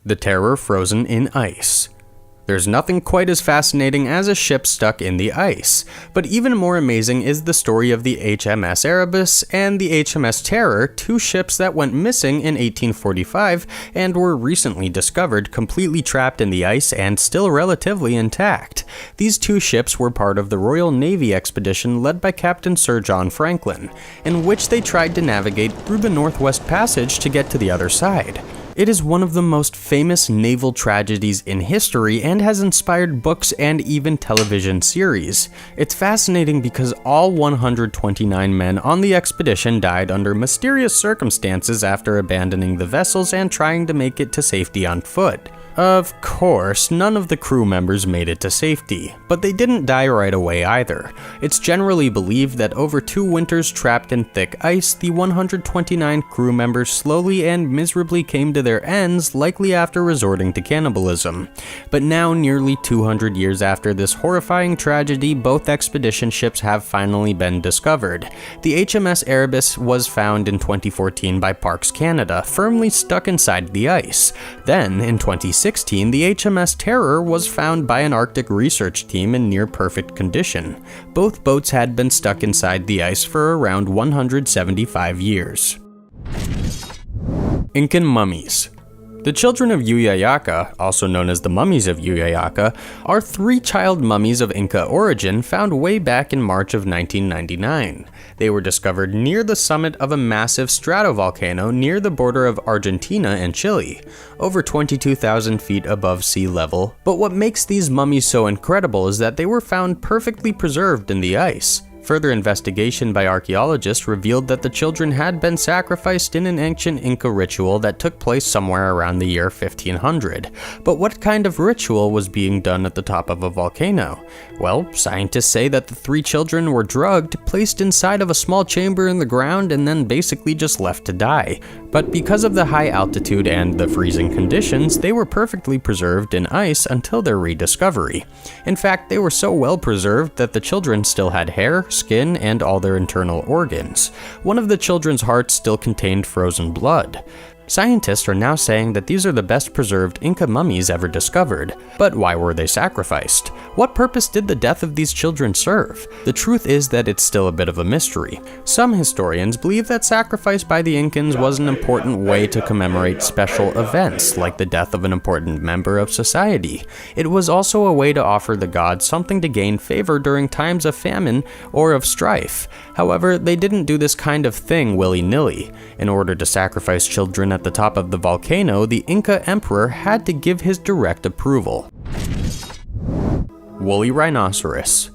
The Terror frozen in ice. There's nothing quite as fascinating as a ship stuck in the ice, but even more amazing is the story of the HMS Erebus and the HMS Terror, two ships that went missing in 1845 and were recently discovered completely trapped in the ice and still relatively intact. These two ships were part of the Royal Navy expedition led by Captain Sir John Franklin, in which they tried to navigate through the Northwest Passage to get to the other side. It is one of the most famous naval tragedies in history and has inspired books and even television series. It's fascinating because all 129 men on the expedition died under mysterious circumstances after abandoning the vessels and trying to make it to safety on foot. Of course, none of the crew members made it to safety, but they didn't die right away either. It's generally believed that over 2 winters trapped in thick ice, the 129 crew members slowly and miserably came to their ends, likely after resorting to cannibalism. But now, nearly 200 years after this horrifying tragedy, both expedition ships have finally been discovered. The HMS Erebus was found in 2014 by Parks Canada, firmly stuck inside the ice. Then, in 2016, the HMS Terror was found by an Arctic research team in near-perfect condition. Both boats had been stuck inside the ice for around 175 years. Incan mummies. The children of Yuyayaka, also known as the mummies of Yuyayaka, are 3 child mummies of Inca origin found way back in March of 1999. They were discovered near the summit of a massive stratovolcano near the border of Argentina and Chile, over 22,000 feet above sea level. But what makes these mummies so incredible is that they were found perfectly preserved in the ice. Further investigation by archaeologists revealed that the children had been sacrificed in an ancient Inca ritual that took place somewhere around the year 1500. But what kind of ritual was being done at the top of a volcano? Well, scientists say that the 3 children were drugged, placed inside of a small chamber in the ground, and then basically just left to die. But because of the high altitude and the freezing conditions, they were perfectly preserved in ice until their rediscovery. In fact, they were so well preserved that the children still had hair, skin, and all their internal organs. One of the children's hearts still contained frozen blood. Scientists are now saying that these are the best preserved Inca mummies ever discovered. But why were they sacrificed? What purpose did the death of these children serve? The truth is that it's still a bit of a mystery. Some historians believe that sacrifice by the Incans was an important way to commemorate special events, like the death of an important member of society. It was also a way to offer the gods something to gain favor during times of famine or of strife. However, they didn't do this kind of thing willy-nilly. In order to sacrifice children at the top of the volcano, the Inca emperor had to give his direct approval. Woolly rhinoceros.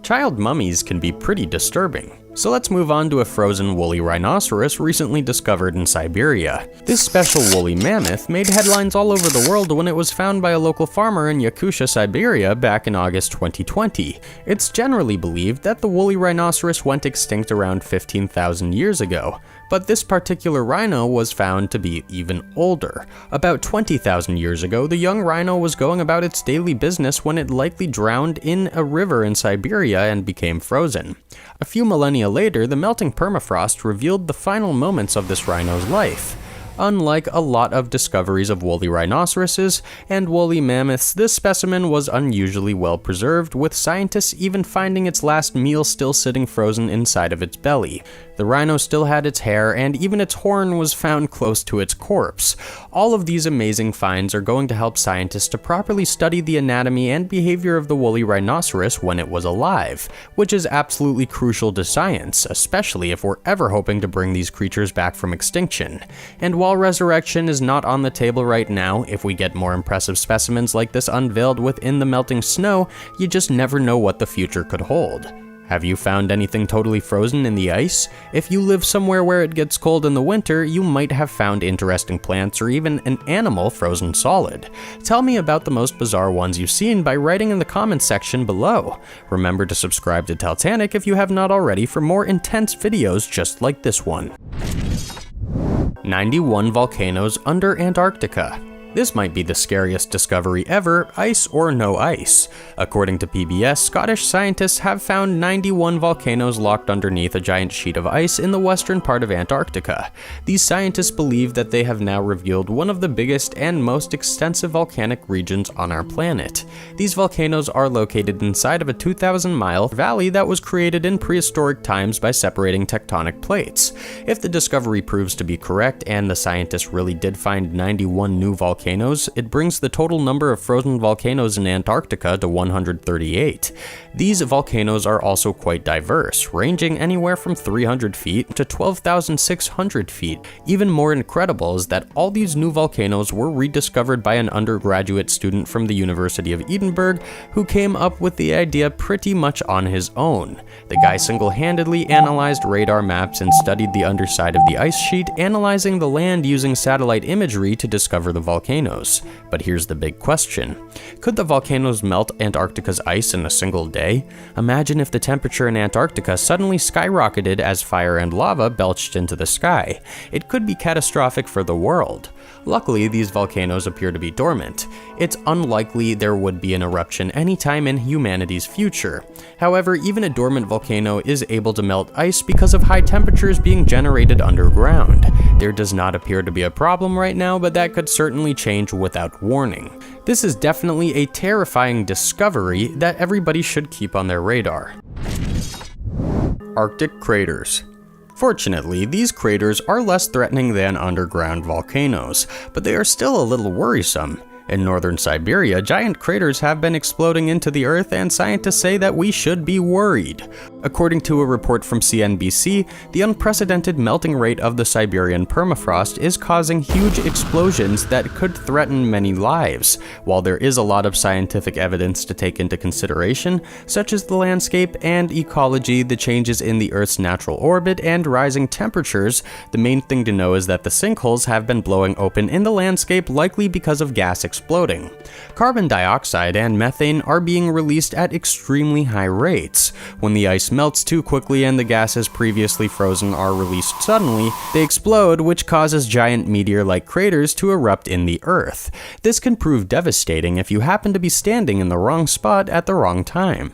Child mummies can be pretty disturbing. So let's move on to a frozen woolly rhinoceros recently discovered in Siberia. This special woolly mammoth made headlines all over the world when it was found by a local farmer in Yakutia, Siberia back in August 2020. It's generally believed that the woolly rhinoceros went extinct around 15,000 years ago. But this particular rhino was found to be even older. About 20,000 years ago, the young rhino was going about its daily business when it likely drowned in a river in Siberia and became frozen. A few millennia later, the melting permafrost revealed the final moments of this rhino's life. Unlike a lot of discoveries of woolly rhinoceroses and woolly mammoths, this specimen was unusually well preserved, with scientists even finding its last meal still sitting frozen inside of its belly. The rhino still had its hair, and even its horn was found close to its corpse. All of these amazing finds are going to help scientists to properly study the anatomy and behavior of the woolly rhinoceros when it was alive, which is absolutely crucial to science, especially if we're ever hoping to bring these creatures back from extinction. And while resurrection is not on the table right now, if we get more impressive specimens like this unveiled within the melting snow, you just never know what the future could hold. Have you found anything totally frozen in the ice? If you live somewhere where it gets cold in the winter, you might have found interesting plants or even an animal frozen solid. Tell me about the most bizarre ones you've seen by writing in the comments section below. Remember to subscribe to Talltanic if you have not already for more intense videos just like this one. 91 volcanoes under Antarctica. This might be the scariest discovery ever, ice or no ice. According to PBS, Scottish scientists have found 91 volcanoes locked underneath a giant sheet of ice in the western part of Antarctica. These scientists believe that they have now revealed one of the biggest and most extensive volcanic regions on our planet. These volcanoes are located inside of a 2,000-mile valley that was created in prehistoric times by separating tectonic plates. If the discovery proves to be correct and the scientists really did find 91 new volcanoes, it brings the total number of frozen volcanoes in Antarctica to 138. These volcanoes are also quite diverse, ranging anywhere from 300 feet to 12,600 feet. Even more incredible is that all these new volcanoes were rediscovered by an undergraduate student from the University of Edinburgh who came up with the idea pretty much on his own. The guy single-handedly analyzed radar maps and studied the underside of the ice sheet, analyzing the land using satellite imagery to discover the volcanoes. But here's the big question. Could the volcanoes melt Antarctica's ice in a single day? Imagine if the temperature in Antarctica suddenly skyrocketed as fire and lava belched into the sky. It could be catastrophic for the world. Luckily, these volcanoes appear to be dormant. It's unlikely there would be an eruption anytime in humanity's future. However, even a dormant volcano is able to melt ice because of high temperatures being generated underground. There does not appear to be a problem right now, but that could certainly change without warning. This is definitely a terrifying discovery that everybody should keep on their radar. Arctic craters. Fortunately, these craters are less threatening than underground volcanoes, but they are still a little worrisome. In northern Siberia, giant craters have been exploding into the earth, and scientists say that we should be worried. According to a report from CNBC, the unprecedented melting rate of the Siberian permafrost is causing huge explosions that could threaten many lives. While there is a lot of scientific evidence to take into consideration, such as the landscape and ecology, the changes in the Earth's natural orbit, and rising temperatures, the main thing to know is that the sinkholes have been blowing open in the landscape, likely because of gas exploding. Carbon dioxide and methane are being released at extremely high rates. When the ice melts too quickly and the gases previously frozen are released suddenly, they explode, which causes giant meteor-like craters to erupt in the Earth. This can prove devastating if you happen to be standing in the wrong spot at the wrong time.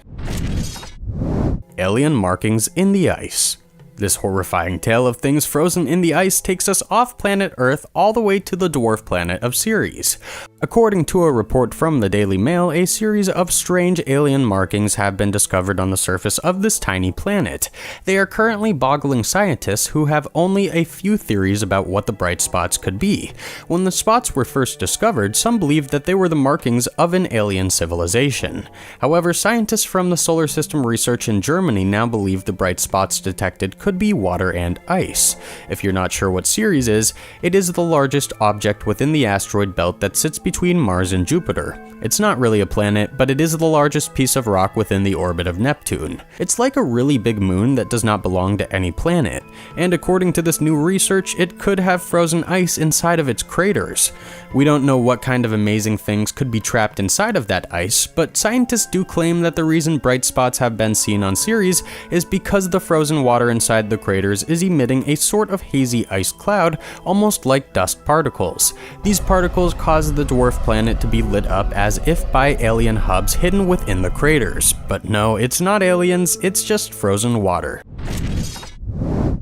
Alien markings in the ice. This horrifying tale of things frozen in the ice takes us off planet Earth all the way to the dwarf planet of Ceres. According to a report from the Daily Mail, a series of strange alien markings have been discovered on the surface of this tiny planet. They are currently boggling scientists who have only a few theories about what the bright spots could be. When the spots were first discovered, some believed that they were the markings of an alien civilization. However, scientists from the Solar System Research in Germany now believe the bright spots detected could be water and ice. If you're not sure what Ceres is, it is the largest object within the asteroid belt that sits between Mars and Jupiter. It's not really a planet, but it is the largest piece of rock within the orbit of Neptune. It's like a really big moon that does not belong to any planet, and according to this new research, it could have frozen ice inside of its craters. We don't know what kind of amazing things could be trapped inside of that ice, but scientists do claim that the reason bright spots have been seen on Ceres is because the frozen water inside the craters is emitting a sort of hazy ice cloud, almost like dust particles. These particles cause the dwarf planet to be lit up as if by alien hubs hidden within the craters. But no, it's not aliens, it's just frozen water.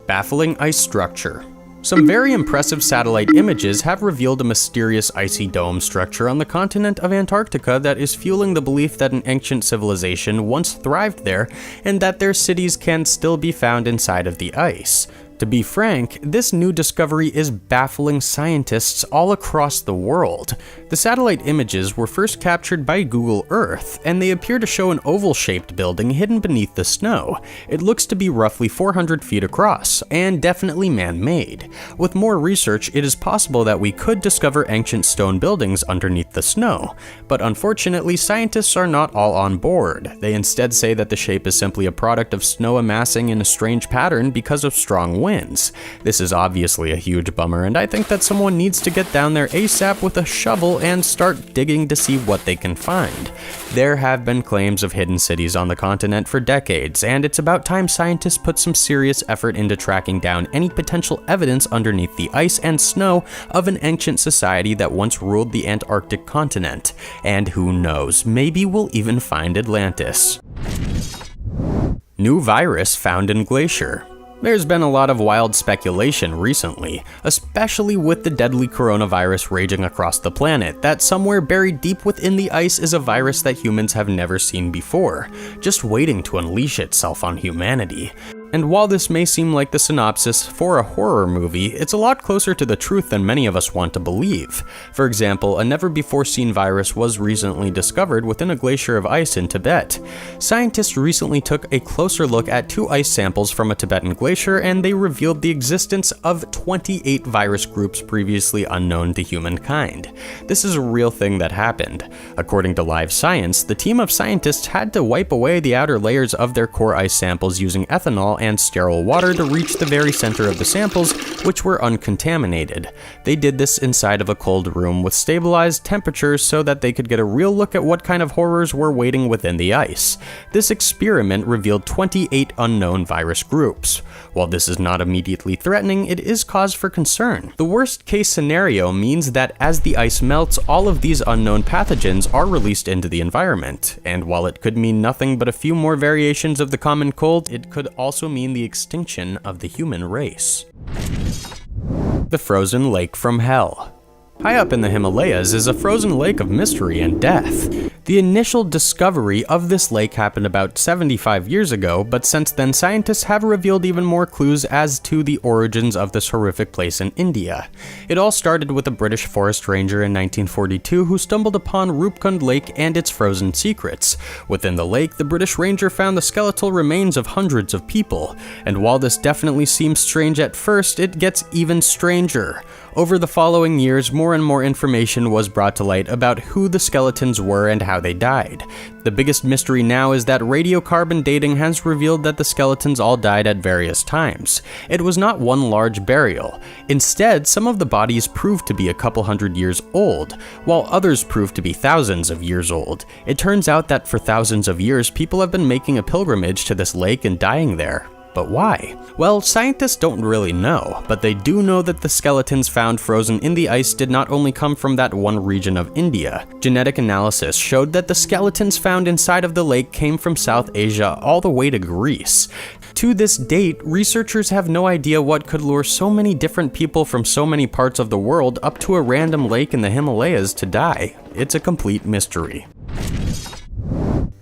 Baffling ice structure. Some very impressive satellite images have revealed a mysterious icy dome structure on the continent of Antarctica that is fueling the belief that an ancient civilization once thrived there and that their cities can still be found inside of the ice. To be frank, this new discovery is baffling scientists all across the world. The satellite images were first captured by Google Earth, and they appear to show an oval-shaped building hidden beneath the snow. It looks to be roughly 400 feet across, and definitely man-made. With more research, it is possible that we could discover ancient stone buildings underneath the snow. But unfortunately, scientists are not all on board. They instead say that the shape is simply a product of snow amassing in a strange pattern because of strong winds. twins. This is obviously a huge bummer, and I think that someone needs to get down there ASAP with a shovel and start digging to see what they can find. There have been claims of hidden cities on the continent for decades, and it's about time scientists put some serious effort into tracking down any potential evidence underneath the ice and snow of an ancient society that once ruled the Antarctic continent. And who knows, maybe we'll even find Atlantis. New virus found in Glacier. There's been a lot of wild speculation recently, especially with the deadly coronavirus raging across the planet, that somewhere buried deep within the ice is a virus that humans have never seen before, just waiting to unleash itself on humanity. And while this may seem like the synopsis for a horror movie, it's a lot closer to the truth than many of us want to believe. For example, a never-before-seen virus was recently discovered within a glacier of ice in Tibet. Scientists recently took a closer look at 2 ice samples from a Tibetan glacier, and they revealed the existence of 28 virus groups previously unknown to humankind. This is a real thing that happened. According to Live Science, the team of scientists had to wipe away the outer layers of their core ice samples using ethanol and sterile water to reach the very center of the samples, which were uncontaminated. They did this inside of a cold room with stabilized temperatures so that they could get a real look at what kind of horrors were waiting within the ice. This experiment revealed 28 unknown virus groups. While this is not immediately threatening, it is cause for concern. The worst case scenario means that as the ice melts, all of these unknown pathogens are released into the environment, and while it could mean nothing but a few more variations of the common cold, it could also mean the extinction of the human race. The frozen lake from hell. High up in the Himalayas is a frozen lake of mystery and death. The initial discovery of this lake happened about 75 years ago, but since then scientists have revealed even more clues as to the origins of this horrific place in India. It all started with a British forest ranger in 1942 who stumbled upon Rupkund Lake and its frozen secrets. Within the lake, the British ranger found the skeletal remains of hundreds of people, and while this definitely seems strange at first, it gets even stranger. Over the following years, more and more information was brought to light about who the skeletons were and how they died. The biggest mystery now is that radiocarbon dating has revealed that the skeletons all died at various times. It was not one large burial. Instead, some of the bodies proved to be a couple hundred years old, while others proved to be thousands of years old. It turns out that for thousands of years, people have been making a pilgrimage to this lake and dying there. But why? Well, scientists don't really know, but they do know that the skeletons found frozen in the ice did not only come from that one region of India. Genetic analysis showed that the skeletons found inside of the lake came from South Asia all the way to Greece. To this date, researchers have no idea what could lure so many different people from so many parts of the world up to a random lake in the Himalayas to die. It's a complete mystery.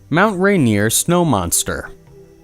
Mount Rainier Snow Monster.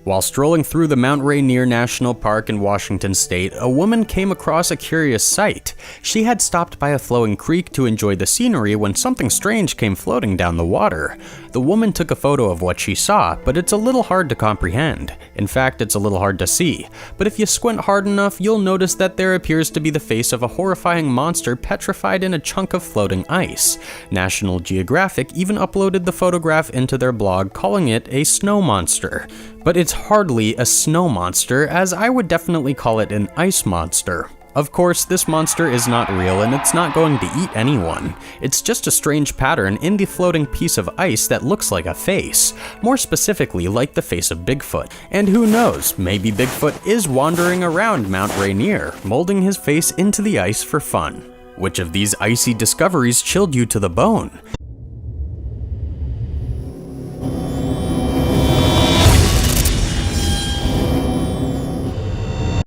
While strolling through the Mount Rainier National Park in Washington state, a woman came across a curious sight. She had stopped by a flowing creek to enjoy the scenery when something strange came floating down the water. The woman took a photo of what she saw, but it's a little hard to comprehend. In fact, it's a little hard to see. But if you squint hard enough, you'll notice that there appears to be the face of a horrifying monster petrified in a chunk of floating ice. National Geographic even uploaded the photograph into their blog, calling it a snow monster. But it's hardly a snow monster, as I would definitely call it an ice monster. Of course, this monster is not real and it's not going to eat anyone. It's just a strange pattern in the floating piece of ice that looks like a face, more specifically like the face of Bigfoot. And who knows, maybe Bigfoot is wandering around Mount Rainier, molding his face into the ice for fun. Which of these icy discoveries chilled you to the bone?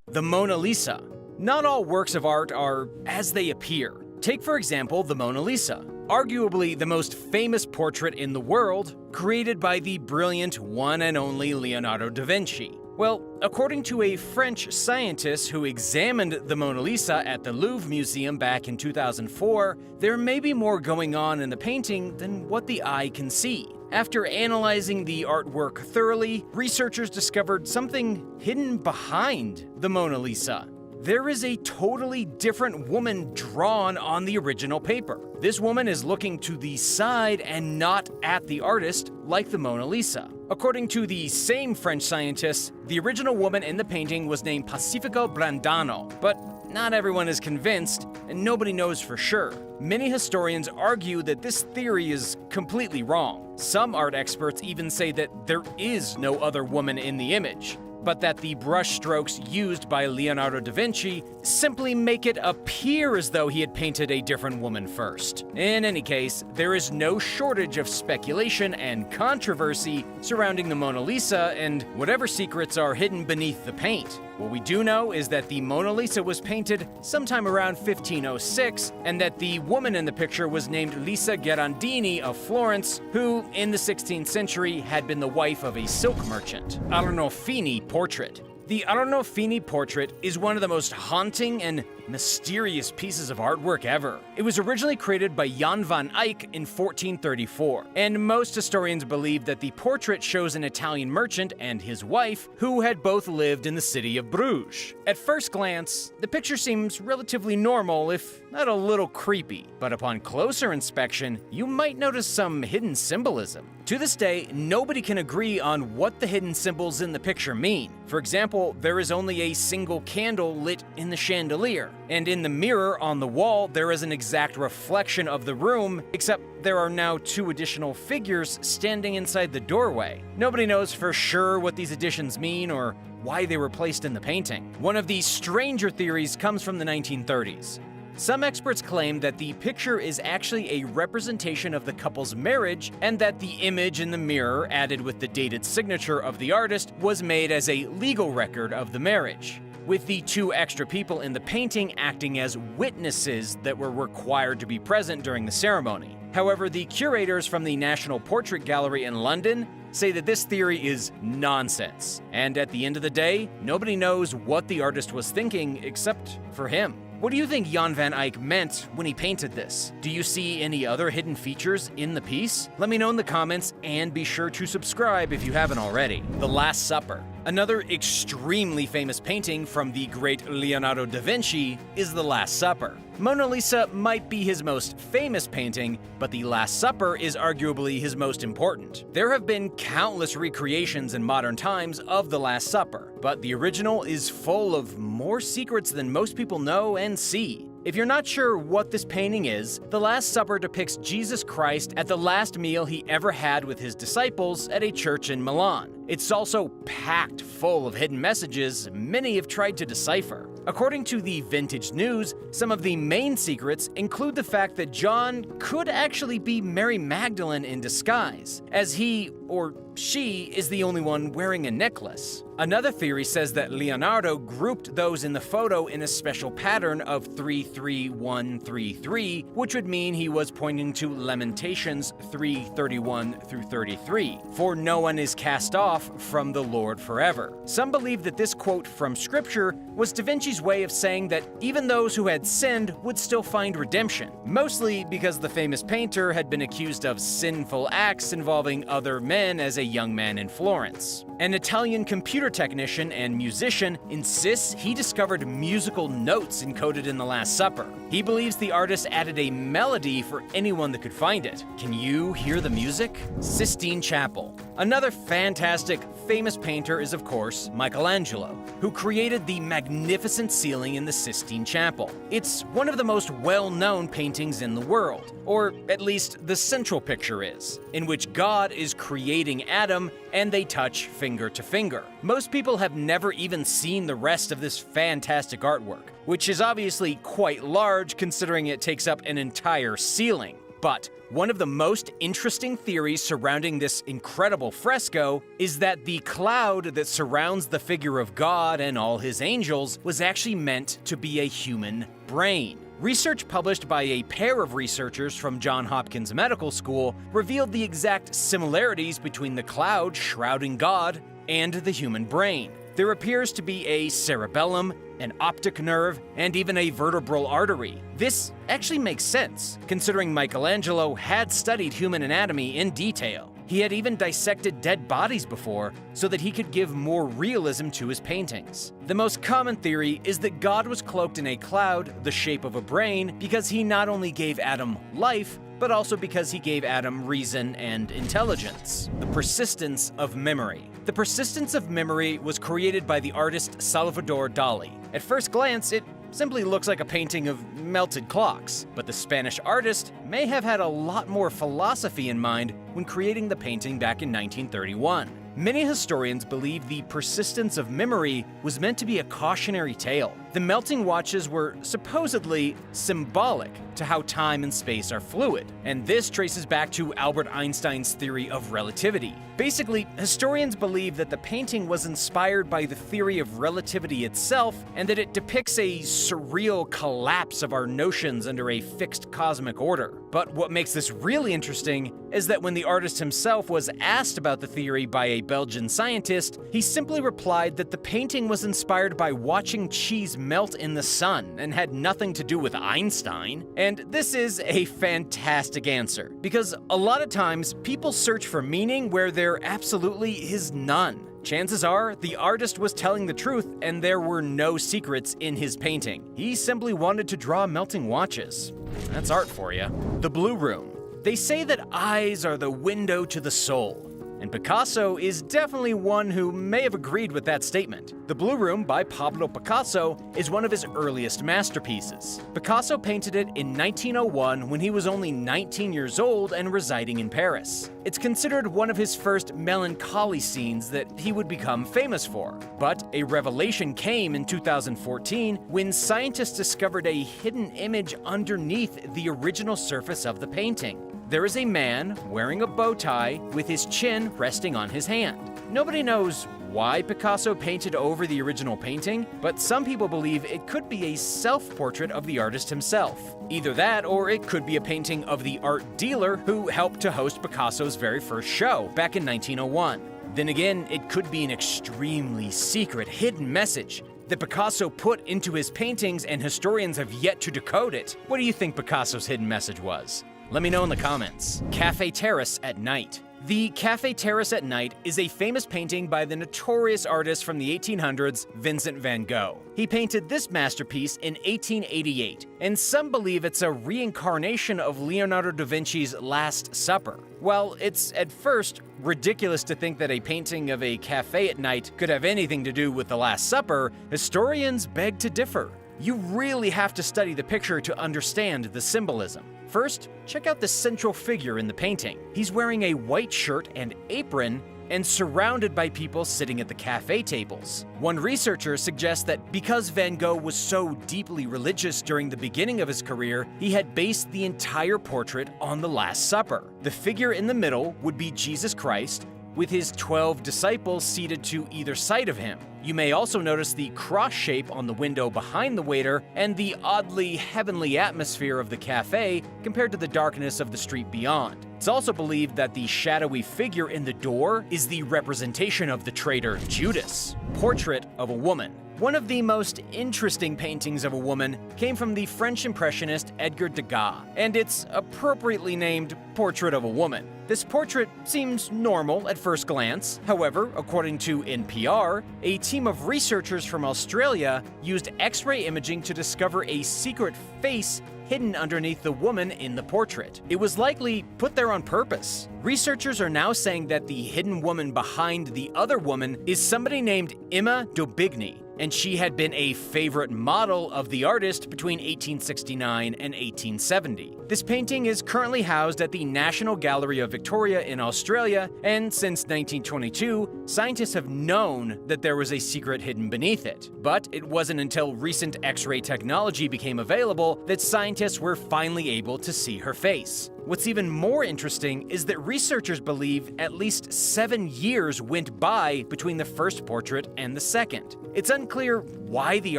The Mona Lisa. Not all works of art are as they appear. Take, for example, the Mona Lisa, arguably the most famous portrait in the world, created by the brilliant one and only Leonardo da Vinci. Well, according to a French scientist who examined the Mona Lisa at the Louvre Museum back in 2004, there may be more going on in the painting than what the eye can see. After analyzing the artwork thoroughly, researchers discovered something hidden behind the Mona Lisa. there is a totally different woman drawn on the original paper. This woman is looking to the side and not at the artist, like the Mona Lisa. According to the same French scientists, the original woman in the painting was named Pacifico Brandano, but not everyone is convinced, and nobody knows for sure. Many historians argue that this theory is completely wrong. Some art experts even say that there is no other woman in the image, but that the brushstrokes used by Leonardo da Vinci simply make it appear as though he had painted a different woman first. In any case, there is no shortage of speculation and controversy surrounding the Mona Lisa and whatever secrets are hidden beneath the paint. What we do know is that the Mona Lisa was painted sometime around 1506, and that the woman in the picture was named Lisa Gherardini of Florence, who, in the 16th century, had been the wife of a silk merchant. Arnolfini portrait. The Arnolfini portrait is one of the most haunting and mysterious pieces of artwork ever. It was originally created by Jan van Eyck in 1434, and most historians believe that the portrait shows an Italian merchant and his wife who had both lived in the city of Bruges. At first glance, the picture seems relatively normal, if not a little creepy, but upon closer inspection, you might notice some hidden symbolism. To this day, nobody can agree on what the hidden symbols in the picture mean. For example, there is only a single candle lit in the chandelier, and in the mirror on the wall, there is an exact reflection of the room, except there are now 2 additional figures standing inside the doorway. Nobody knows for sure what these additions mean or why they were placed in the painting. One of these stranger theories comes from the 1930s. Some experts claim that the picture is actually a representation of the couple's marriage, and that the image in the mirror, added with the dated signature of the artist, was made as a legal record of the marriage, with the 2 extra people in the painting acting as witnesses that were required to be present during the ceremony. However, the curators from the National Portrait Gallery in London say that this theory is nonsense, and at the end of the day, nobody knows what the artist was thinking except for him. What do you think Jan van Eyck meant when he painted this? Do you see any other hidden features in the piece? Let me know in the comments, and be sure to subscribe if you haven't already. The Last Supper. Another extremely famous painting from the great Leonardo da Vinci is The Last Supper. Mona Lisa might be his most famous painting, but The Last Supper is arguably his most important. There have been countless recreations in modern times of The Last Supper, but the original is full of more secrets than most people know and see. If you're not sure what this painting is, The Last Supper depicts Jesus Christ at the last meal he ever had with his disciples at a church in Milan. It's also packed full of hidden messages many have tried to decipher. According to the Vintage News, some of the main secrets include the fact that John could actually be Mary Magdalene in disguise, as he or she is the only one wearing a necklace. Another theory says that Leonardo grouped those in the photo in a special pattern of 3-3-1-3-3, which would mean he was pointing to Lamentations 3:31-33, for no one is cast off from the Lord forever. Some believe that this quote from scripture was Da Vinci's way of saying that even those who had sinned would still find redemption, mostly because the famous painter had been accused of sinful acts involving other men as a young man in Florence. An Italian computer technician and musician insists he discovered musical notes encoded in The Last Supper. He believes the artist added a melody for anyone that could find it. Can you hear the music? Sistine Chapel. Another fantastic, famous painter is, of course, Michelangelo, who created the magnificent ceiling in the Sistine Chapel. It's one of the most well-known paintings in the world, or at least the central picture is, in which God is creating Adam and they touch finger to finger. Most people have never even seen the rest of this fantastic artwork, which is obviously quite large considering it takes up an entire ceiling. But one of the most interesting theories surrounding this incredible fresco is that the cloud that surrounds the figure of God and all his angels was actually meant to be a human brain. Research published by a pair of researchers from Johns Hopkins Medical School revealed the exact similarities between the cloud shrouding God and the human brain. There appears to be a cerebellum, an optic nerve, and even a vertebral artery. This actually makes sense, considering Michelangelo had studied human anatomy in detail. He had even dissected dead bodies before so that he could give more realism to his paintings. The most common theory is that God was cloaked in a cloud the shape of a brain because he not only gave Adam life, but also because he gave Adam reason and intelligence. The Persistence of Memory. The Persistence of Memory was created by the artist Salvador Dali. At first glance, it simply looks like a painting of melted clocks, but the Spanish artist may have had a lot more philosophy in mind when creating the painting back in 1931. Many historians believe the Persistence of Memory was meant to be a cautionary tale. The melting watches were supposedly symbolic to how time and space are fluid, and this traces back to Albert Einstein's theory of relativity. Basically, historians believe that the painting was inspired by the theory of relativity itself, and that it depicts a surreal collapse of our notions under a fixed cosmic order. But what makes this really interesting is that when the artist himself was asked about the theory by a Belgian scientist, he simply replied that the painting was inspired by watching cheese melt in the sun and had nothing to do with Einstein. And this is a fantastic answer, because a lot of times people search for meaning where there absolutely is none. Chances are the artist was telling the truth and there were no secrets in his painting. He simply wanted to draw melting watches. That's art for you. The Blue Room. They say that eyes are the window to the soul, and Picasso is definitely one who may have agreed with that statement. The Blue Room by Pablo Picasso is one of his earliest masterpieces. Picasso painted it in 1901 when he was only 19 years old and residing in Paris. It's considered one of his first melancholy scenes that he would become famous for. But a revelation came in 2014 when scientists discovered a hidden image underneath the original surface of the painting. There is a man wearing a bow tie with his chin resting on his hand. Nobody knows why Picasso painted over the original painting, but some people believe it could be a self-portrait of the artist himself. Either that, or it could be a painting of the art dealer who helped to host Picasso's very first show back in 1901. Then again, it could be an extremely secret, hidden message that Picasso put into his paintings, and historians have yet to decode it. What do you think Picasso's hidden message was? Let me know in the comments. Café Terrace at Night. The Café Terrace at Night is a famous painting by the notorious artist from the 1800s, Vincent van Gogh. He painted this masterpiece in 1888, and some believe it's a reincarnation of Leonardo da Vinci's Last Supper. While it's at first ridiculous to think that a painting of a cafe at night could have anything to do with the Last Supper, historians beg to differ. You really have to study the picture to understand the symbolism. First, check out the central figure in the painting. He's wearing a white shirt and apron and surrounded by people sitting at the cafe tables. One researcher suggests that because Van Gogh was so deeply religious during the beginning of his career, he had based the entire portrait on the Last Supper. The figure in the middle would be Jesus Christ, with his 12 disciples seated to either side of him. You may also notice the cross shape on the window behind the waiter and the oddly heavenly atmosphere of the cafe compared to the darkness of the street beyond. It's also believed that the shadowy figure in the door is the representation of the traitor Judas. Portrait of a woman. One of the most interesting paintings of a woman came from the French Impressionist Edgar Degas, and it's appropriately named Portrait of a Woman. This portrait seems normal at first glance. However, according to NPR, a team of researchers from Australia used X-ray imaging to discover a secret face hidden underneath the woman in the portrait. It was likely put there on purpose. Researchers are now saying that the hidden woman behind the other woman is somebody named Emma d'Aubigny, and she had been a favorite model of the artist between 1869 and 1870. This painting is currently housed at the National Gallery of Victoria in Australia, and since 1922, scientists have known that there was a secret hidden beneath it. But it wasn't until recent X-ray technology became available that scientists were finally able to see her face. What's even more interesting is that researchers believe at least 7 years went by between the first portrait and the second. It's unclear why the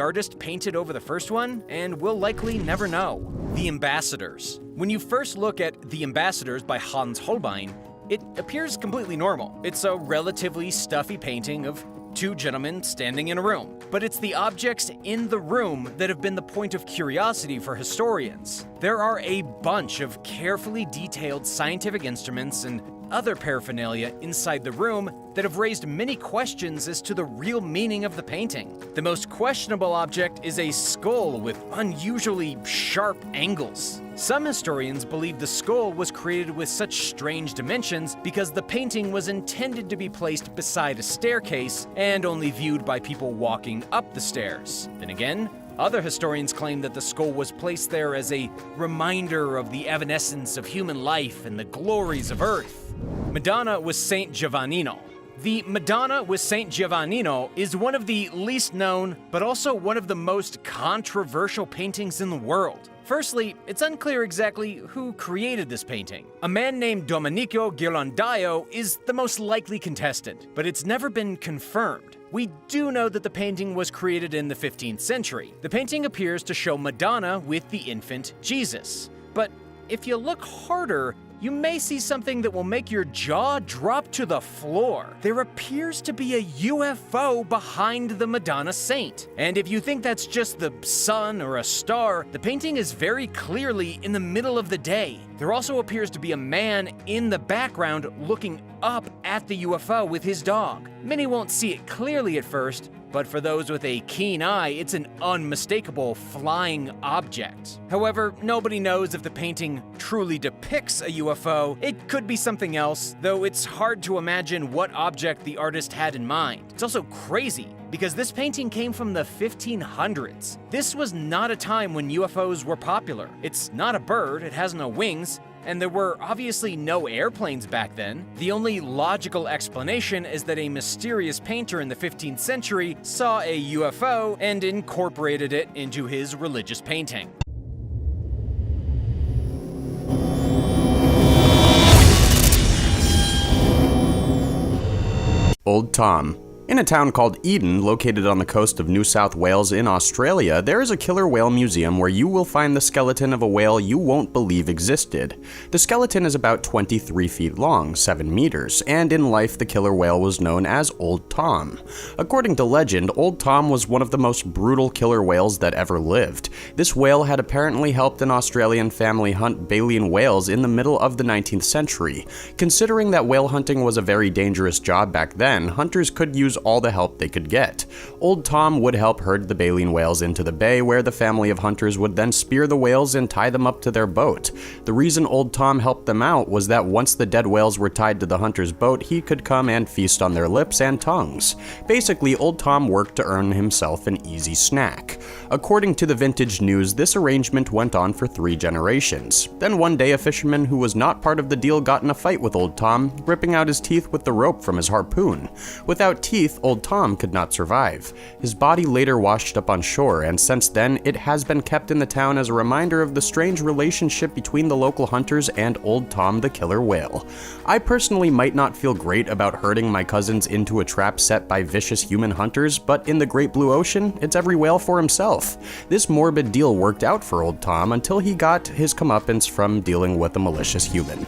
artist painted over the first one, and we'll likely never know. The Ambassadors. When you first look at The Ambassadors by Hans Holbein, it appears completely normal. It's a relatively stuffy painting of two gentlemen standing in a room. But it's the objects in the room that have been the point of curiosity for historians. There are a bunch of carefully detailed scientific instruments and other paraphernalia inside the room that have raised many questions as to the real meaning of the painting. The most questionable object is a skull with unusually sharp angles. Some historians believe the skull was created with such strange dimensions because the painting was intended to be placed beside a staircase and only viewed by people walking up the stairs. Then again, other historians claim that the skull was placed there as a reminder of the evanescence of human life and the glories of Earth. Madonna with Saint Giovannino. The Madonna with Saint Giovannino is one of the least known, but also one of the most controversial paintings in the world. Firstly, it's unclear exactly who created this painting. A man named Domenico Ghirlandaio is the most likely contestant, but it's never been confirmed. We do know that the painting was created in the 15th century. The painting appears to show Madonna with the infant Jesus. But if you look harder, you may see something that will make your jaw drop to the floor. There appears to be a UFO behind the Madonna saint. And if you think that's just the sun or a star, the painting is very clearly in the middle of the day. There also appears to be a man in the background looking up at the UFO with his dog. Many won't see it clearly at first, but for those with a keen eye, it's an unmistakable flying object. However, nobody knows if the painting truly depicts a UFO. It could be something else, though it's hard to imagine what object the artist had in mind. It's also crazy, because this painting came from the 1500s. This was not a time when UFOs were popular. It's not a bird, it has no wings, and there were obviously no airplanes back then. The only logical explanation is that a mysterious painter in the 15th century saw a UFO and incorporated it into his religious painting. Old Tom. In a town called Eden, located on the coast of New South Wales in Australia, there is a killer whale museum where you will find the skeleton of a whale you won't believe existed. The skeleton is about 23 feet long, 7 meters, and in life the killer whale was known as Old Tom. According to legend, Old Tom was one of the most brutal killer whales that ever lived. This whale had apparently helped an Australian family hunt baleen whales in the middle of the 19th century. Considering that whale hunting was a very dangerous job back then, hunters could use all the help they could get. Old Tom would help herd the baleen whales into the bay, where the family of hunters would then spear the whales and tie them up to their boat. The reason Old Tom helped them out was that once the dead whales were tied to the hunter's boat, he could come and feast on their lips and tongues. Basically, Old Tom worked to earn himself an easy snack. According to the Vintage News, this arrangement went on for 3 generations. Then one day, a fisherman who was not part of the deal got in a fight with Old Tom, ripping out his teeth with the rope from his harpoon. Without teeth, Old Tom could not survive. His body later washed up on shore, and since then, it has been kept in the town as a reminder of the strange relationship between the local hunters and Old Tom the killer whale. I personally might not feel great about herding my cousins into a trap set by vicious human hunters, but in the Great Blue Ocean, it's every whale for himself. This morbid deal worked out for Old Tom until he got his comeuppance from dealing with a malicious human.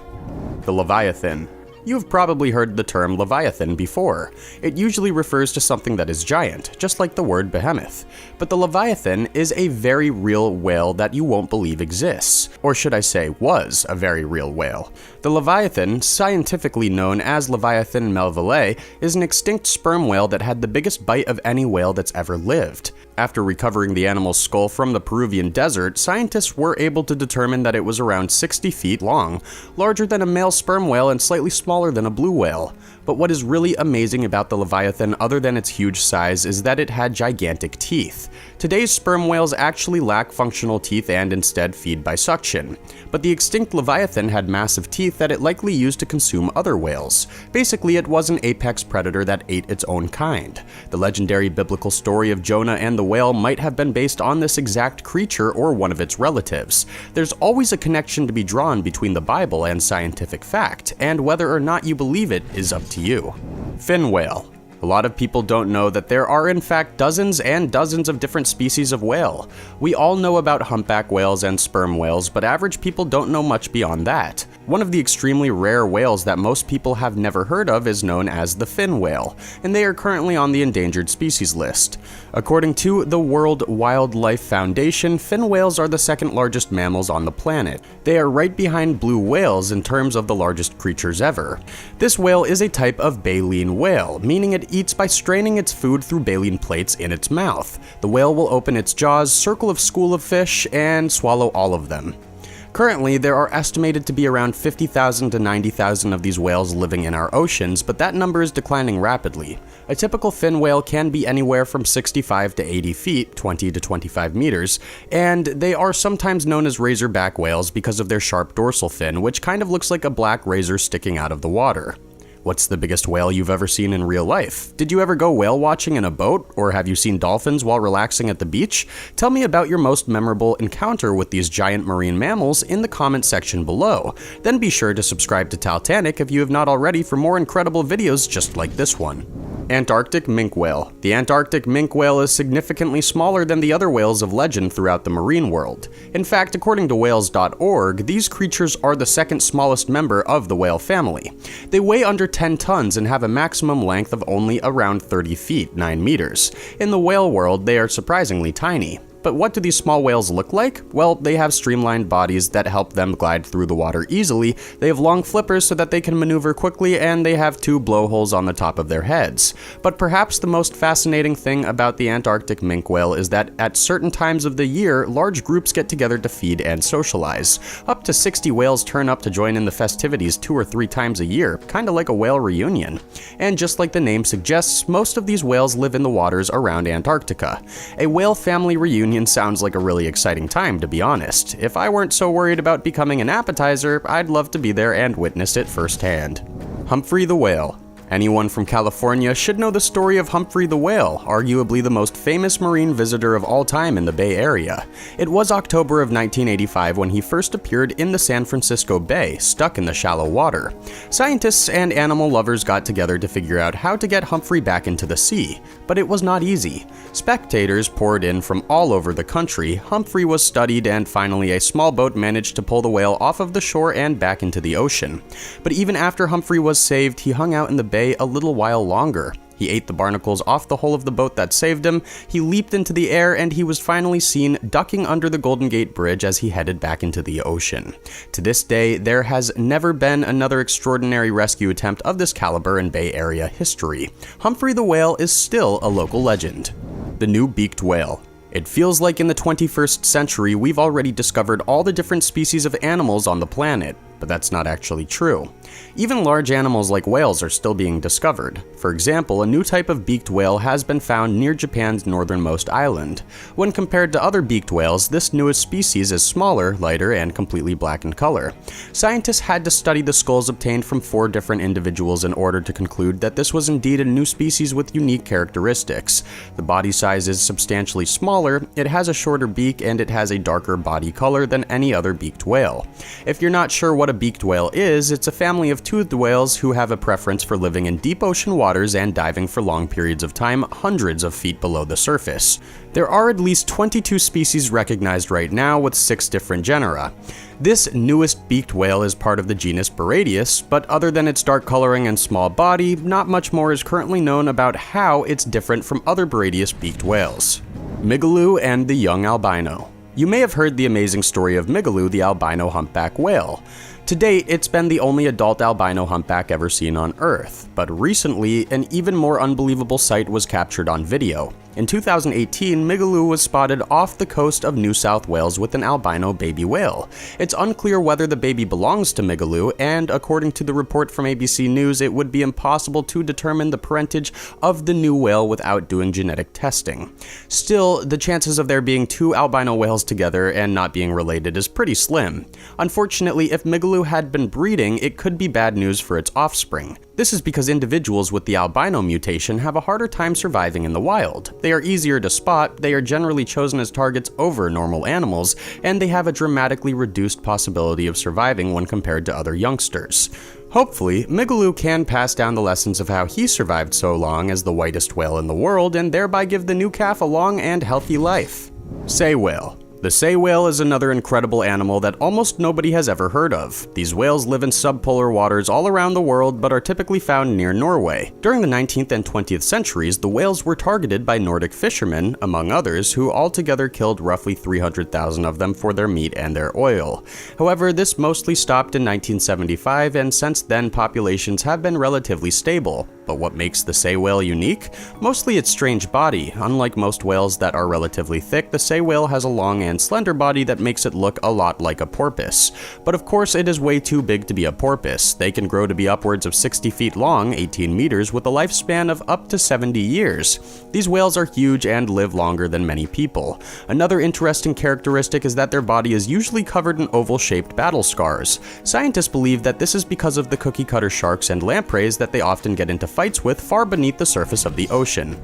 The Leviathan. You've probably heard the term Leviathan before. It usually refers to something that is giant, just like the word behemoth. But the Leviathan is a very real whale that you won't believe exists. Or should I say, was a very real whale. The Leviathan, scientifically known as Leviathan melvillei, is an extinct sperm whale that had the biggest bite of any whale that's ever lived. After recovering the animal's skull from the Peruvian desert, scientists were able to determine that it was around 60 feet long, larger than a male sperm whale and slightly smaller than a blue whale. But what is really amazing about the Leviathan, other than its huge size, is that it had gigantic teeth. Today's sperm whales actually lack functional teeth and instead feed by suction. But the extinct Leviathan had massive teeth that it likely used to consume other whales. Basically, it was an apex predator that ate its own kind. The legendary biblical story of Jonah and the whale might have been based on this exact creature or one of its relatives. There's always a connection to be drawn between the Bible and scientific fact, and whether or not you believe it is up to you. Fin whale. A lot of people don't know that there are in fact dozens and dozens of different species of whale. We all know about humpback whales and sperm whales, but average people don't know much beyond that. One of the extremely rare whales that most people have never heard of is known as the fin whale, and they are currently on the endangered species list. According to the World Wildlife Foundation, fin whales are the second largest mammals on the planet. They are right behind blue whales in terms of the largest creatures ever. This whale is a type of baleen whale, meaning it eats by straining its food through baleen plates in its mouth. The whale will open its jaws, circle a school of fish, and swallow all of them. Currently, there are estimated to be around 50,000 to 90,000 of these whales living in our oceans, but that number is declining rapidly. A typical fin whale can be anywhere from 65 to 80 feet, 20 to 25 meters, and they are sometimes known as razorback whales because of their sharp dorsal fin, which kind of looks like a black razor sticking out of the water. What's the biggest whale you've ever seen in real life? Did you ever go whale watching in a boat, or have you seen dolphins while relaxing at the beach? Tell me about your most memorable encounter with these giant marine mammals in the comment section below. Then be sure to subscribe to Talltanic if you have not already for more incredible videos just like this one. Antarctic Minkwell. The Antarctic Minkwell is significantly smaller than the other whales of legend throughout the marine world. In fact, according to whales.org, these creatures are the second smallest member of the whale family. They weigh under 10 tons and have a maximum length of only around 30 feet, 9 meters. In the whale world, they are surprisingly tiny. But what do these small whales look like? Well, they have streamlined bodies that help them glide through the water easily, they have long flippers so that they can maneuver quickly, and they have 2 blowholes on the top of their heads. But perhaps the most fascinating thing about the Antarctic minkwell is that at certain times of the year, large groups get together to feed and socialize. Up to 60 whales turn up to join in the festivities 2 or 3 times a year, kinda like a whale reunion. And just like the name suggests, most of these whales live in the waters around Antarctica. A whale family reunion sounds like a really exciting time, to be honest. If I weren't so worried about becoming an appetizer, I'd love to be there and witness it firsthand. Humphrey the Whale. Anyone from California should know the story of Humphrey the Whale, arguably the most famous marine visitor of all time in the Bay Area. It was October of 1985 when he first appeared in the San Francisco Bay, stuck in the shallow water. Scientists and animal lovers got together to figure out how to get Humphrey back into the sea, but it was not easy. Spectators poured in from all over the country, Humphrey was studied, and finally a small boat managed to pull the whale off of the shore and back into the ocean. But even after Humphrey was saved, he hung out in the bay a little while longer. He ate the barnacles off the hull of the boat that saved him, he leaped into the air, and he was finally seen ducking under the Golden Gate Bridge as he headed back into the ocean. To this day, there has never been another extraordinary rescue attempt of this caliber in Bay Area history. Humphrey the Whale is still a local legend. The new beaked whale. It feels like in the 21st century we've already discovered all the different species of animals on the planet, but that's not actually true. Even large animals like whales are still being discovered. For example, a new type of beaked whale has been found near Japan's northernmost island. When compared to other beaked whales, this newest species is smaller, lighter, and completely black in color. Scientists had to study the skulls obtained from 4 different individuals in order to conclude that this was indeed a new species with unique characteristics. The body size is substantially smaller, it has a shorter beak, and it has a darker body color than any other beaked whale. If you're not sure what a beaked whale is, it's a family of toothed whales who have a preference for living in deep ocean waters and diving for long periods of time, hundreds of feet below the surface. There are at least 22 species recognized right now, with 6 different genera. This newest beaked whale is part of the genus Baradius, but other than its dark coloring and small body, not much more is currently known about how it's different from other Baradius beaked whales. Megaloo and the young albino. You may have heard the amazing story of Megaloo, the albino humpback whale. To date, it's been the only adult albino humpback ever seen on Earth, but recently, an even more unbelievable sight was captured on video. In 2018, Megaloo was spotted off the coast of New South Wales with an albino baby whale. It's unclear whether the baby belongs to Megaloo, and according to the report from ABC News, it would be impossible to determine the parentage of the new whale without doing genetic testing. Still, the chances of there being 2 albino whales together and not being related is pretty slim. Unfortunately, if Megaloo had been breeding, it could be bad news for its offspring. This is because individuals with the albino mutation have a harder time surviving in the wild. They are easier to spot, they are generally chosen as targets over normal animals, and they have a dramatically reduced possibility of surviving when compared to other youngsters. Hopefully, Megaloo can pass down the lessons of how he survived so long as the whitest whale in the world and thereby give the new calf a long and healthy life. Saywell. The Saywell is another incredible animal that almost nobody has ever heard of. These whales live in subpolar waters all around the world but are typically found near Norway. During the 19th and 20th centuries, the whales were targeted by Nordic fishermen, among others, who altogether killed roughly 300,000 of them for their meat and their oil. However, this mostly stopped in 1975, and since then populations have been relatively stable. But what makes the Saywell unique? Mostly its strange body. Unlike most whales that are relatively thick, the Saywell has a long and slender body that makes it look a lot like a porpoise. But of course, it is way too big to be a porpoise. They can grow to be upwards of 60 feet long, 18 meters, with a lifespan of up to 70 years. These whales are huge and live longer than many people. Another interesting characteristic is that their body is usually covered in oval-shaped battle scars. Scientists believe that this is because of the cookie-cutter sharks and lampreys that they often get into fights with far beneath the surface of the ocean.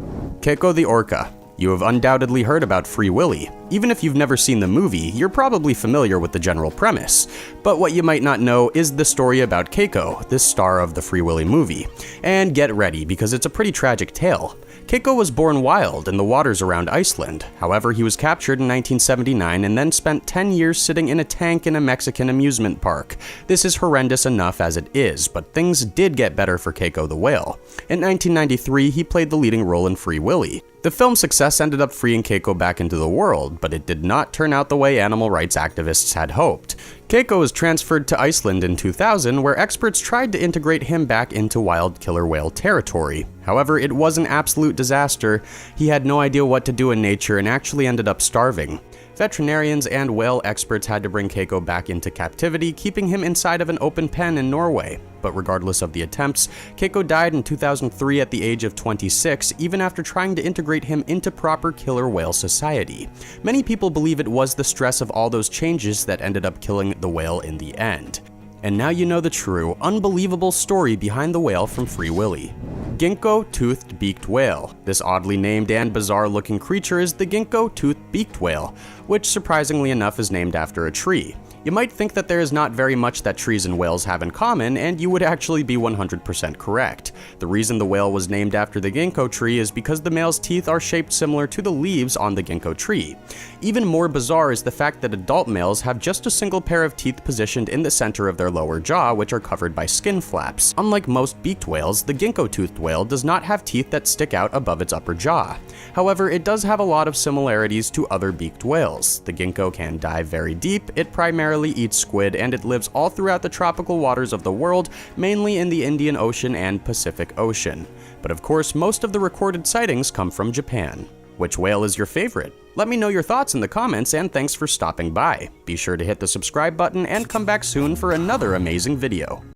Keiko the orca. You have undoubtedly heard about Free Willy. Even if you've never seen the movie, you're probably familiar with the general premise. But what you might not know is the story about Keiko, this star of the Free Willy movie. And get ready, because it's a pretty tragic tale. Keiko was born wild in the waters around Iceland. However, he was captured in 1979 and then spent 10 years sitting in a tank in a Mexican amusement park. This is horrendous enough as it is, but things did get better for Keiko the whale. In 1993, he played the leading role in Free Willy. The film's success ended up freeing Keiko back into the world, but it did not turn out the way animal rights activists had hoped. Keiko was transferred to Iceland in 2000, where experts tried to integrate him back into wild killer whale territory. However, it was an absolute disaster. He had no idea what to do in nature and actually ended up starving. Veterinarians and whale experts had to bring Keiko back into captivity, keeping him inside of an open pen in Norway. But regardless of the attempts, Keiko died in 2003 at the age of 26, even after trying to integrate him into proper killer whale society. Many people believe it was the stress of all those changes that ended up killing the whale in the end. And now you know the true, unbelievable story behind the whale from Free Willy. Ginkgotoothed beaked whale. This oddly named and bizarre-looking creature is the Ginkgotoothed beaked whale, which surprisingly enough is named after a tree. You might think that there is not very much that trees and whales have in common, and you would actually be 100% correct. The reason the whale was named after the ginkgo tree is because the male's teeth are shaped similar to the leaves on the ginkgo tree. Even more bizarre is the fact that adult males have just a single pair of teeth positioned in the center of their lower jaw, which are covered by skin flaps. Unlike most beaked whales, the ginkgo-toothed whale does not have teeth that stick out above its upper jaw. However, it does have a lot of similarities to other beaked whales. The ginkgo can dive very deep, it primarily eats squid, and it lives all throughout the tropical waters of the world, mainly in the Indian Ocean and Pacific Ocean. But of course, most of the recorded sightings come from Japan. Which whale is your favorite? Let me know your thoughts in the comments, and thanks for stopping by. Be sure to hit the subscribe button and come back soon for another amazing video.